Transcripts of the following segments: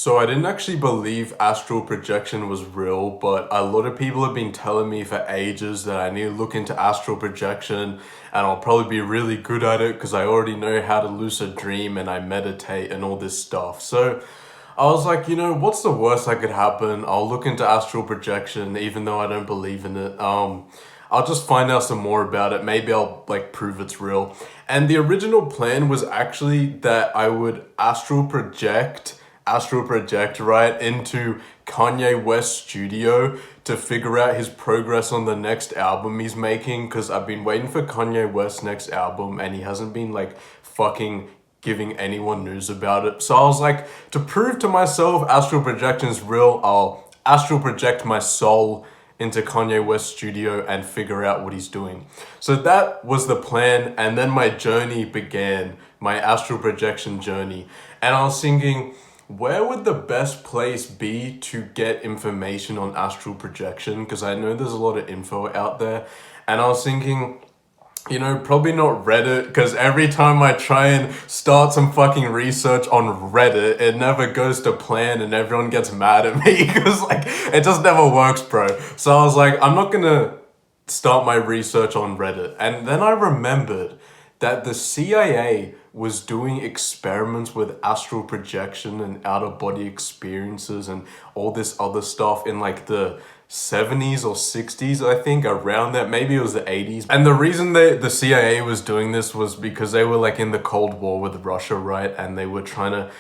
So I didn't actually believe astral projection was real, but a lot of people have been telling me for ages that I need to look into astral projection and I'll probably be really good at it because I already know how to lucid dream and I meditate and all this stuff. So I was like, what's the worst that could happen? I'll look into astral projection even though I don't believe in it. I'll just find out some more about it. Maybe I'll like prove it's real. And the original plan was actually that I would astral project right into Kanye West's studio to figure out his progress on the next album he's making, because I've been waiting for Kanye West's next album and he hasn't been like fucking giving anyone news about it. So I was like, to prove to myself astral projection is real, I'll astral project my soul into Kanye West's studio and figure out what he's doing. So that was the plan, and then my journey began, my astral projection journey. And I was thinking, where would the best place be to get information on astral projection? Because I know there's a lot of info out there. And I was thinking, probably not Reddit, because every time I try and start some fucking research on Reddit, it never goes to plan and everyone gets mad at me because like it just never works, bro. So I was like, I'm not gonna start my research on Reddit. And then I remembered that the CIA was doing experiments with astral projection and out of body experiences and all this other stuff in like the 70s or 60s, I think, around that. Maybe it was the 80s. And the reason the CIA was doing this was because they were like in the Cold War with Russia, right? And they were trying to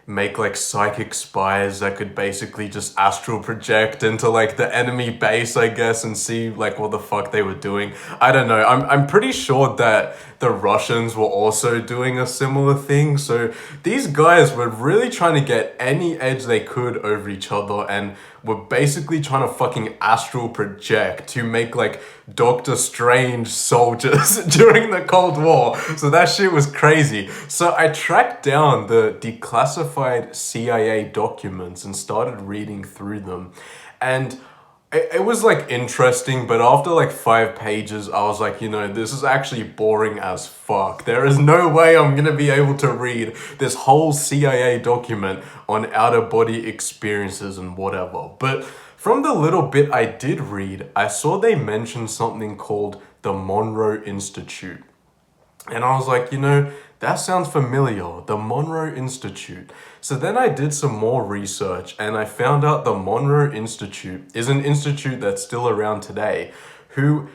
make like psychic spies that could basically just astral project into like the enemy base, I guess, and see like what the fuck they were doing. I don't know. I'm pretty sure that the Russians were also doing a similar thing. So these guys were really trying to get any edge they could over each other and were basically trying to fucking astral project to make like Doctor Strange soldiers during the Cold War. So that shit was crazy. So I tracked down the declassified CIA documents and started reading through them. And it was like interesting, but after like 5 pages, I was like, this is actually boring as fuck. There is no way I'm gonna be able to read this whole CIA document on outer body experiences and whatever. But from the little bit I did read, I saw they mentioned something called the Monroe Institute. And I was like, that sounds familiar, the Monroe Institute. So then I did some more research and I found out the Monroe Institute is an institute that's still around today who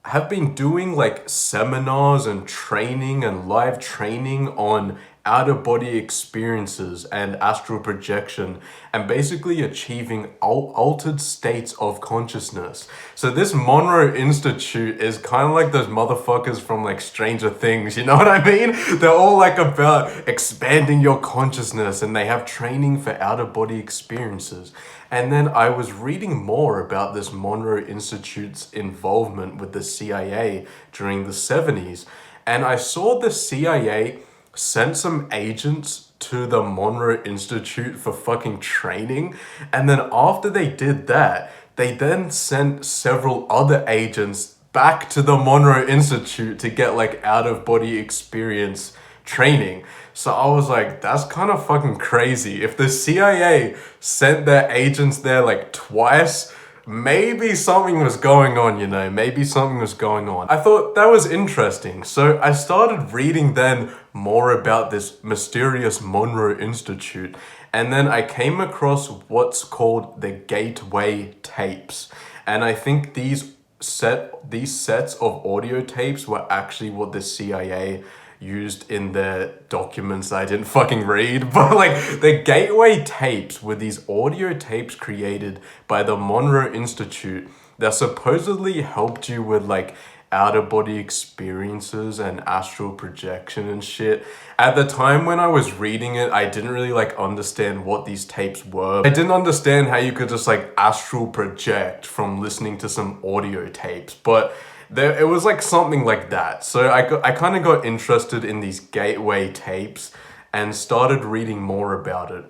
have been doing like seminars and training and live training on outer body experiences and astral projection and basically achieving altered states of consciousness. So this Monroe Institute is kind of like those motherfuckers from like Stranger Things, you know what I mean? They're all like about expanding your consciousness and they have training for outer body experiences. And then I was reading more about this Monroe Institute's involvement with the CIA during the 70s. And I saw the CIA sent some agents to the Monroe Institute for fucking training. And then after they did that, they then sent several other agents back to the Monroe Institute to get like out of body experience training. So I was like, that's kind of fucking crazy. If the CIA sent their agents there like twice, maybe something was going on, maybe something was going on. I thought that was interesting. So I started reading then more about this mysterious Monroe Institute. And then I came across what's called the Gateway tapes. And I think these sets of audio tapes were actually what the CIA used in their documents that I didn't fucking read. But like the Gateway tapes were these audio tapes created by the Monroe Institute that supposedly helped you with like outer body experiences and astral projection and shit. At the time when I was reading it, I didn't really like understand what these tapes were. I didn't understand how you could just like astral project from listening to some audio tapes, but it was like something like that. So I kind of got interested in these Gateway tapes and started reading more about it.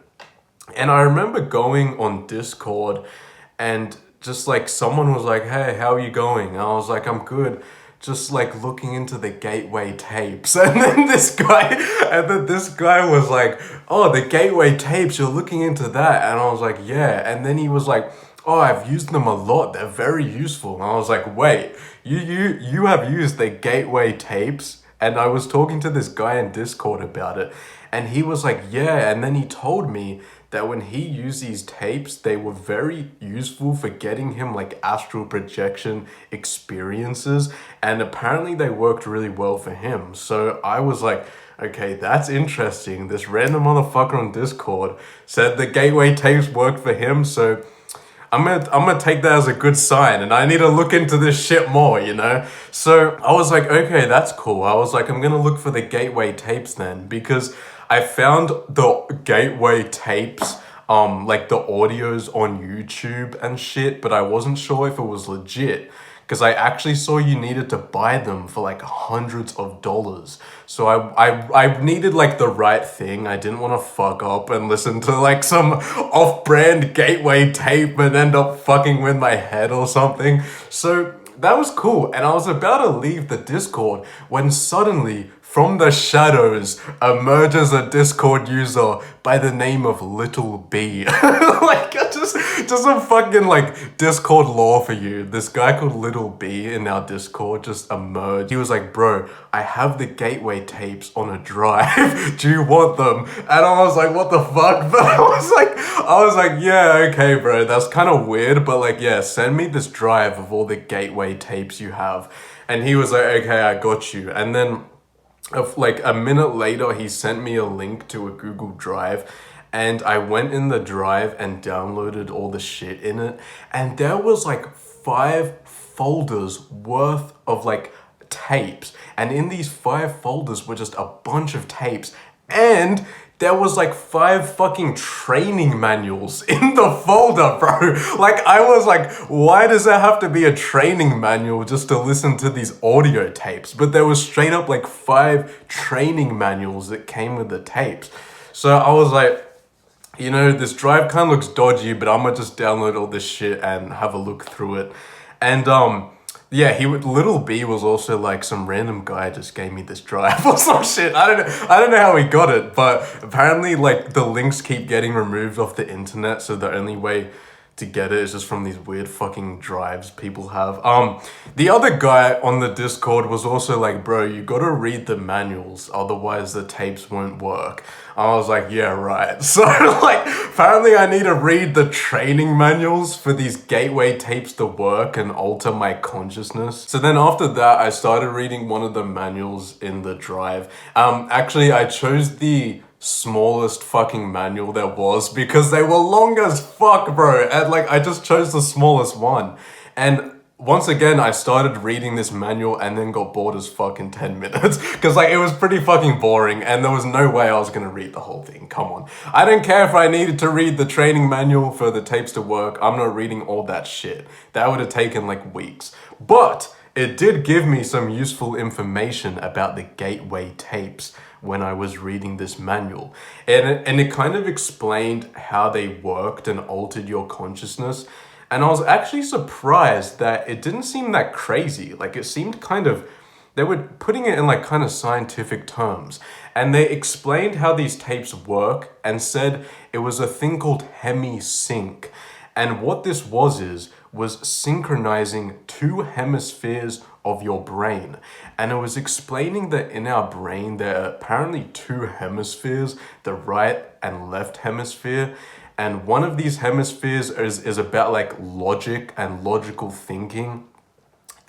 And I remember going on Discord and just like someone was like, hey, how are you going? And I was like, I'm good. just like looking into the gateway tapes. And then this guy was like, oh, the gateway tapes, you're looking into that. And I was like, yeah. And then he was like, oh, I've used them a lot. They're very useful. And I was like, wait, you have used the gateway tapes? And I was talking to this guy in Discord about it. And he was like, yeah. And then he told me that when he used these tapes, they were very useful for getting him like astral projection experiences. And apparently they worked really well for him. So I was like, okay, that's interesting. This random motherfucker on Discord said the gateway tapes worked for him. So I'm gonna take that as a good sign, and I need to look into this shit more, you know? So I was like, okay, that's cool. I was like, I'm gonna look for the gateway tapes then, because I found the gateway tapes, like the audios on YouTube and shit, but I wasn't sure if it was legit. Because I actually saw you needed to buy them for like hundreds of dollars. So I needed like the right thing. I didn't want to fuck up and listen to like some off-brand gateway tape and end up fucking with my head or something. So that was cool. And I was about to leave the Discord when suddenly from the shadows emerges a Discord user by the name of Little B. Like, just some fucking like Discord lore for you. This guy called Little B in our Discord just emerged. He was like, bro, I have the gateway tapes on a drive. Do you want them? And I was like, what the fuck? But I was like, yeah, okay, bro. That's kind of weird, but like, yeah, send me this drive of all the gateway tapes you have. And he was like, okay, I got you. And then like a minute later, he sent me a link to a Google Drive, and I went in the drive and downloaded all the shit in it, and there was like 5 folders worth of like tapes, and in these 5 folders were just a bunch of tapes, and there was like 5 fucking training manuals in the folder, bro. Like, I was like, why does there have to be a training manual just to listen to these audio tapes? But there was straight up like 5 training manuals that came with the tapes. So I was like, you know, this drive kind of looks dodgy, but I'm gonna just download all this shit and have a look through it. And yeah, Little B was also like some random guy just gave me this drive or some shit. I don't know how he got it, but apparently like the links keep getting removed off the internet, so the only way to get it is just from these weird fucking drives people have. The other guy on the Discord was also like, bro, you gotta read the manuals, otherwise the tapes won't work. I was like, yeah, right. So like, apparently I need to read the training manuals for these gateway tapes to work and alter my consciousness. So then after that, I started reading one of the manuals in the drive. Actually, I chose the smallest fucking manual there was because they were long as fuck, bro. And like, I just chose the smallest one. And once again, I started reading this manual and then got bored as fuck in 10 minutes. Because like, it was pretty fucking boring and there was no way I was gonna read the whole thing. Come on. I don't care if I needed to read the training manual for the tapes to work. I'm not reading all that shit. That would have taken like weeks. But it did give me some useful information about the gateway tapes when I was reading this manual. And it kind of explained how they worked and altered your consciousness. And I was actually surprised that it didn't seem that crazy. Like, it seemed kind of, they were putting it in like kind of scientific terms. And they explained how these tapes work and said it was a thing called hemi-sync. And what this was synchronizing 2 hemispheres of your brain. And it was explaining that in our brain, there are apparently 2 hemispheres, the right and left hemisphere. And one of these hemispheres is about like logic and logical thinking.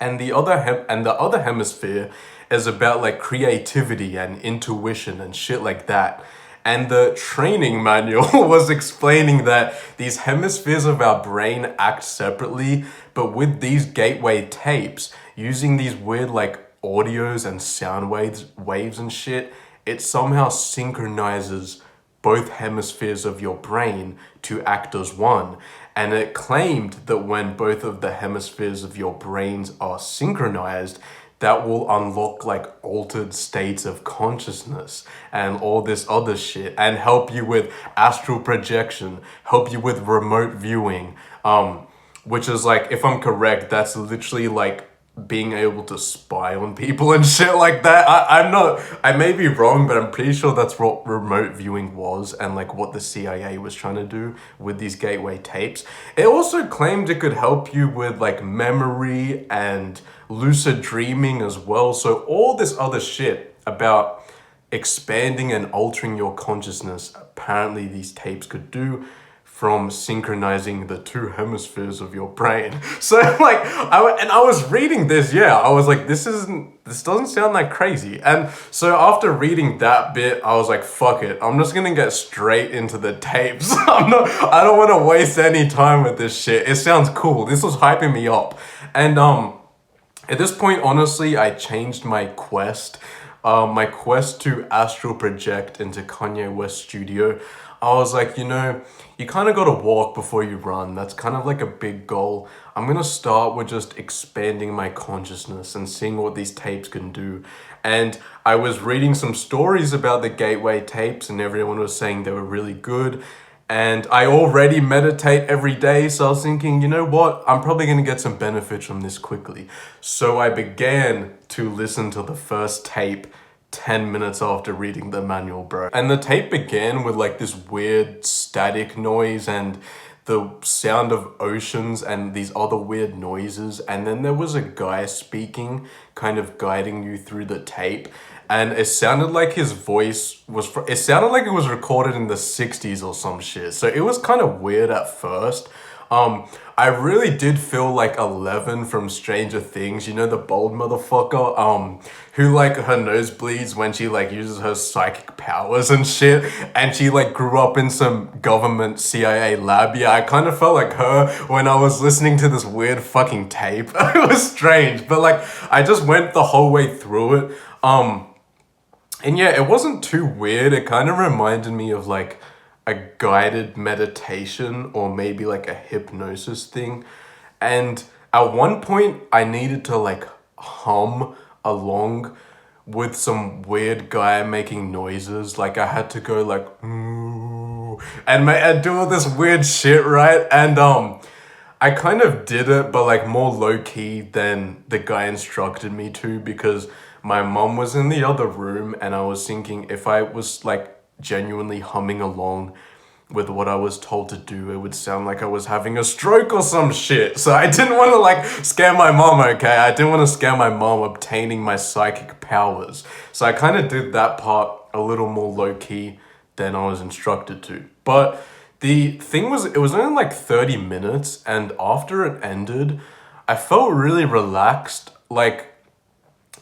And the other hemisphere is about like creativity and intuition and shit like that. And the training manual was explaining that these hemispheres of our brain act separately, but with these gateway tapes, using these weird like audios and sound waves and shit, it somehow synchronizes both hemispheres of your brain to act as one. And it claimed that when both of the hemispheres of your brains are synchronized, that will unlock like altered states of consciousness and all this other shit and help you with astral projection, help you with remote viewing, which is like, if I'm correct, that's literally like being able to spy on people and shit like that. I may be wrong, but I'm pretty sure that's what remote viewing was and like what the CIA was trying to do with these gateway tapes. It also claimed it could help you with like memory and lucid dreaming as well. So all this other shit about expanding and altering your consciousness, apparently these tapes could do, from synchronizing the two hemispheres of your brain. So like, I was reading this, I was like, this doesn't sound that crazy. And so after reading that bit, I was like, fuck it, I'm just gonna get straight into the tapes. I don't want to waste any time with this shit. It sounds cool. This was hyping me up. And at this point, honestly, I changed my quest. My quest to astral project into Kanye West's studio. I was like, you kind of got to walk before you run. That's kind of like a big goal. I'm going to start with just expanding my consciousness and seeing what these tapes can do. And I was reading some stories about the gateway tapes and everyone was saying they were really good. And I already meditate every day, so I was thinking, you know what? I'm probably going to get some benefits from this quickly. So I began to listen to the first tape 10 minutes after reading the manual, bro. And the tape began with like this weird static noise and the sound of oceans and these other weird noises. And then there was a guy speaking, kind of guiding you through the tape. And it sounded like his voice was, it sounded like it was recorded in the 60s or some shit. So it was kind of weird at first. I really did feel like Eleven from Stranger Things, the bald motherfucker, who like her nose bleeds when she like uses her psychic powers and shit, and she like grew up in some government CIA lab. Yeah, I kind of felt like her when I was listening to this weird fucking tape. It was strange, but like I just went the whole way through it. And yeah, it wasn't too weird. It kind of reminded me of like a guided meditation or maybe like a hypnosis thing. And at one point I needed to like hum along with some weird guy making noises. Like I had to go like, ooh, and do all this weird shit, right? And I kind of did it, but like more low key than the guy instructed me to, because my mom was in the other room and I was thinking if I was like genuinely humming along with what I was told to do, it would sound like I was having a stroke or some shit. So I didn't want to like scare my mom, okay? I didn't want to scare my mom obtaining my psychic powers. So I kind of did that part a little more low-key than I was instructed to. But the thing was, it was only like 30 minutes, and after it ended, I felt really relaxed. Like,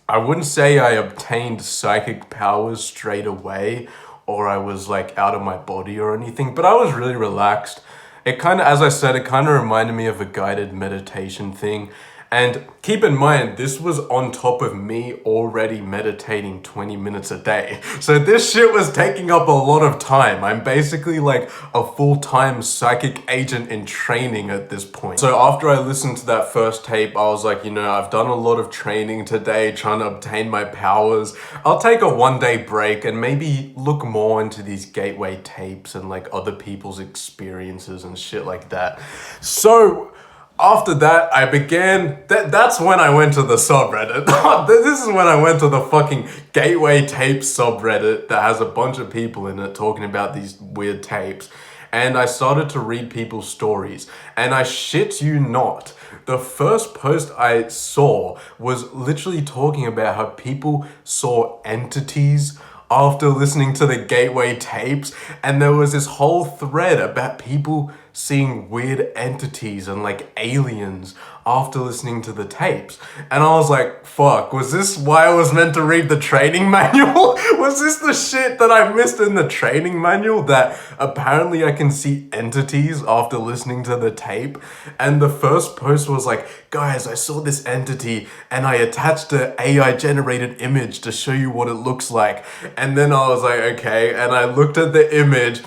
I wouldn't say I obtained psychic powers straight away, or I was like out of my body or anything, but I was really relaxed. It kind of, as I said, it kind of reminded me of a guided meditation thing. And keep in mind, this was on top of me already meditating 20 minutes a day. So this shit was taking up a lot of time. I'm basically like a full-time psychic agent in training at this point. So after I listened to that first tape, I was like, I've done a lot of training today trying to obtain my powers. I'll take a one-day break and maybe look more into these gateway tapes and like other people's experiences and shit like that. So after that, I began, that's when I went to the subreddit. This is when I went to the fucking Gateway Tapes subreddit that has a bunch of people in it talking about these weird tapes. And I started to read people's stories. And I shit you not, the first post I saw was literally talking about how people saw entities after listening to the Gateway Tapes. And there was this whole thread about people seeing weird entities and like aliens after listening to the tapes. And I was like, fuck, was this why I was meant to read the training manual? Was this the shit that I missed in the training manual, that apparently I can see entities after listening to the tape? And the first post was like, guys, I saw this entity and I attached an AI generated image to show you what it looks like. And then I was like, okay, and I looked at the image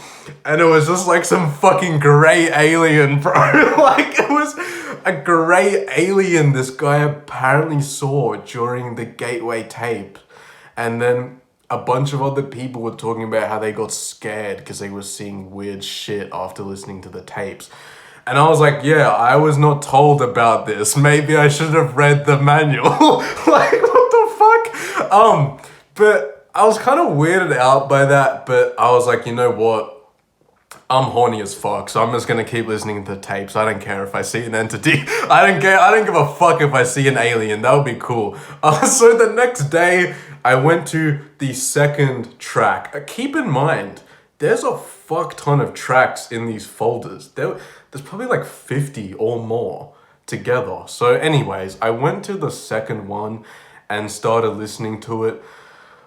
and it was just like some fucking gray alien, bro. Like, it was a gray alien this guy apparently saw during the Gateway tape. And then a bunch of other people were talking about how they got scared because they were seeing weird shit after listening to the tapes. And I was like, yeah, I was not told about this. Maybe I should have read the manual. Like, what the fuck? But I was kind of weirded out by that, but I was like, you know what? I'm horny as fuck, so I'm just gonna keep listening to the tapes. I don't care if I see an entity. I don't care. I don't give a fuck if I see an alien. That would be cool. So the next day, I went to the second track. Keep in mind, there's a fuck ton of tracks in these folders. There's probably like 50 or more together. So anyways, I went to the second one and started listening to it.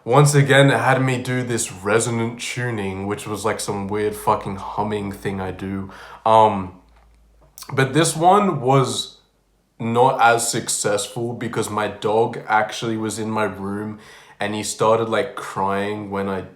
Once again, it had me do this resonant tuning, which was like some weird fucking humming thing I do. But this one was not as successful because my dog actually was in my room and he started like crying when I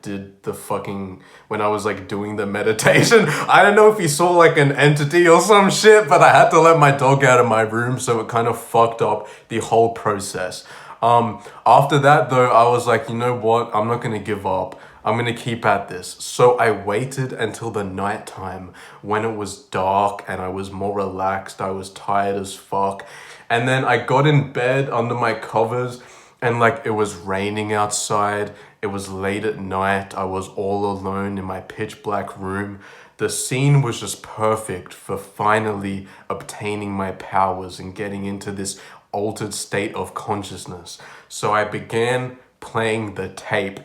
was like doing the meditation. I don't know if he saw like an entity or some shit, but I had to let my dog out of my room, so it kind of fucked up the whole process. After that though, I was like, you know what? I'm not gonna give up. I'm gonna keep at this. So I waited until the nighttime when it was dark and I was more relaxed. I was tired as fuck. And then I got in bed under my covers and like it was raining outside. It was late at night. I was all alone in my pitch black room. The scene was just perfect for finally obtaining my powers and getting into this altered state of consciousness. So I began playing the tape,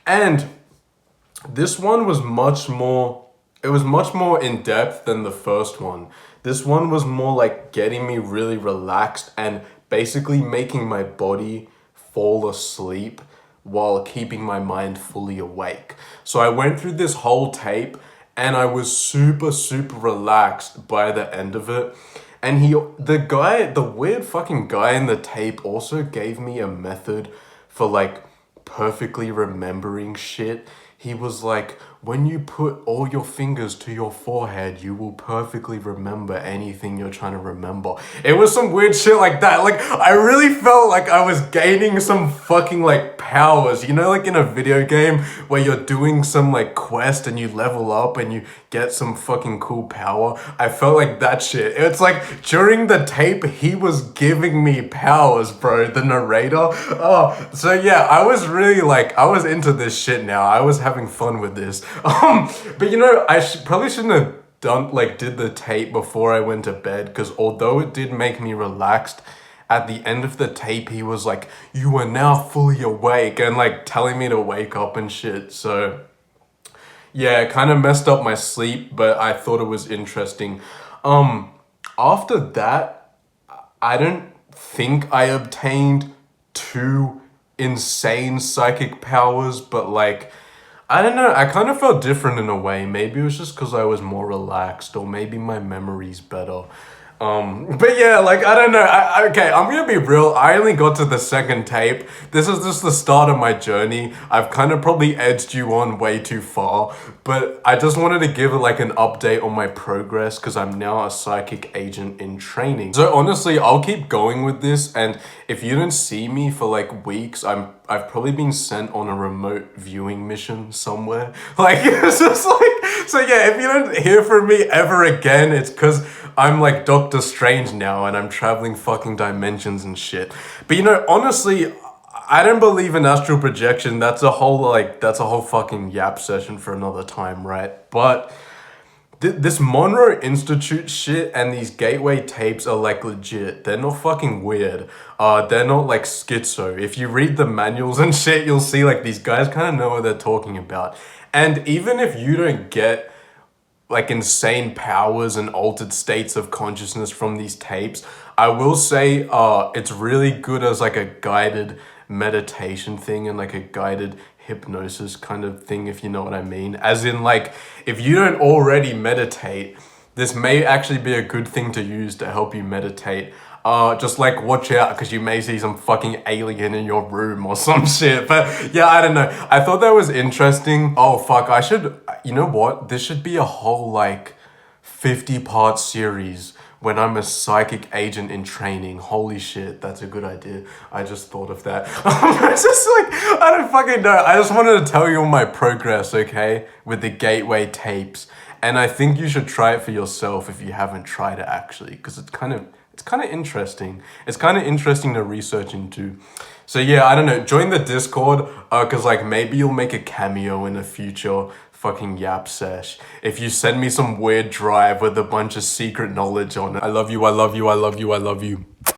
and this one was much more in depth than the first one. This one was more like getting me really relaxed and basically making my body fall asleep while keeping my mind fully awake. So I went through this whole tape and I was super relaxed by the end of it. And the weird fucking guy in the tape also gave me a method for like perfectly remembering shit. He was like, when you put all your fingers to your forehead, you will perfectly remember anything you're trying to remember. It was some weird shit like that. Like, I really felt like I was gaining some fucking like powers. You know, like in a video game where you're doing some like quest and you level up and you get some fucking cool power. I felt like that shit. It's like during the tape, he was giving me powers, bro, the narrator. Oh, so yeah, I was really like, I was into this shit now. I was having fun with this. But you know, I probably shouldn't have did the tape before I went to bed, because although it did make me relaxed, at the end of the tape he was like, you are now fully awake, and like telling me to wake up and shit. So yeah, it kind of messed up my sleep, but I thought it was interesting. After that, I don't think I obtained two insane psychic powers, but like, I don't know, I kind of felt different in a way. Maybe it was just because I was more relaxed, or maybe my memory's better. But yeah, like, I don't know. Okay, I'm gonna be real. I only got to the second tape. This is just the start of my journey. I've kind of probably edged you on way too far, but I just wanted to give like an update on my progress, because I'm now a psychic agent in training. So honestly, I'll keep going with this, and if you don't see me for like weeks, I've probably been sent on a remote viewing mission somewhere. Like, it's just like, so yeah, if you don't hear from me ever again, it's because I'm like Doctor Strange now and I'm traveling fucking dimensions and shit. But you know, honestly, I don't believe in astral projection. That's a whole fucking yap session for another time, right? But this Monroe Institute shit and these gateway tapes are like legit. They're not fucking weird. They're not like schizo. If you read the manuals and shit, you'll see like these guys kind of know what they're talking about. And even if you don't get like insane powers and altered states of consciousness from these tapes, I will say it's really good as like a guided meditation thing and like a guided hypnosis kind of thing, if you know what I mean. As in, like, if you don't already meditate, this may actually be a good thing to use to help you meditate. Just like watch out, because you may see some fucking alien in your room or some shit. But yeah, I don't know. I thought that was interesting. Oh fuck, you know what? This should be a whole like 50-part series when I'm a psychic agent in training. Holy shit, that's a good idea. I just thought of that. It's just like, I don't fucking know. I just wanted to tell you all my progress, okay? With the gateway tapes. And I think you should try it for yourself if you haven't tried it actually, because it's kind of interesting. It's kind of interesting to research into. So yeah, I don't know. Join the Discord, cause like maybe you'll make a cameo in a future fucking yap sesh. If you send me some weird drive with a bunch of secret knowledge on it. I love you. I love you. I love you. I love you.